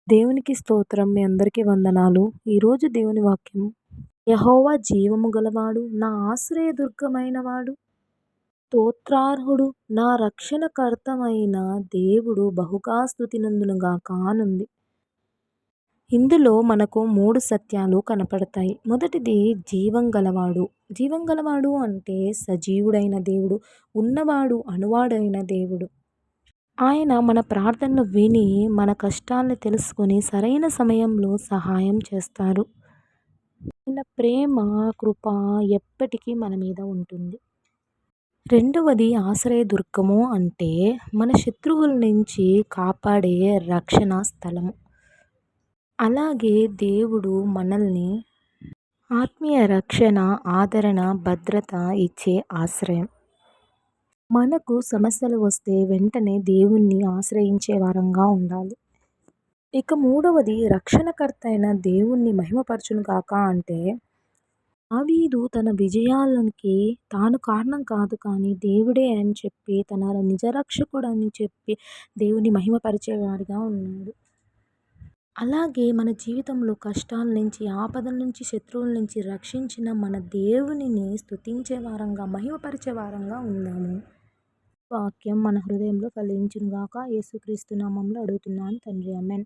దేవునికి స్తోత్రం. మీ అందరికీ వందనాలు. ఈరోజు దేవుని వాక్యం, యెహోవా జీవము గలవాడు, నా ఆశ్రయదుర్గమైనవాడు, స్తోత్రార్హుడు, నా రక్షణకర్తమైన దేవుడు బహుగా స్తుతినందునుగాక అనుంది. ఇందులో మనకు 3 సత్యాలు కనపడతాయి. మొదటిది జీవం గలవాడు. జీవం గలవాడు అంటే సజీవుడైన దేవుడు, ఉన్నవాడు, అనువాడైన దేవుడు. ఆయన మన ప్రార్థనలు విని, మన కష్టాల్ని తెలుసుకొని సరైన సమయంలో సహాయం చేస్తారు. ఆయన ప్రేమ, కృప ఎప్పటికీ మన మీద ఉంటుంది. రెండవది ఆశ్రయదుర్గము అంటే మన శత్రువుల నుంచి కాపాడే రక్షణ స్థలము. అలాగే దేవుడు మనల్ని ఆత్మీయ రక్షణ, ఆదరణ, భద్రత ఇచ్చే ఆశ్రయం. మనకు సమస్యలు వస్తే వెంటనే దేవుణ్ణి ఆశ్రయించే వారంగా ఉండాలి. ఇక మూడవది రక్షణకర్త అయిన దేవుణ్ణి మహిమపరచును గాక అంటే, దావీదు తన విజయాలకి తాను కారణం కాదు కానీ దేవుడే అని చెప్పి, తన నిజరక్షకుడని చెప్పి దేవుని మహిమపరిచేవాడిగా ఉన్నాడు. అలాగే మన జీవితంలో కష్టాల నుంచి, ఆపదల నుంచి, శత్రువుల నుంచి రక్షించిన మన దేవునిని స్తుతించే వారంగా, మహిమపరిచే వారంగా ఉందాము. వాక్యం మన హృదయంలో ఫలించును గాక. యేసుక్రీస్తు నామములో అడుగుతున్నాను తండ్రి. ఆమేన్.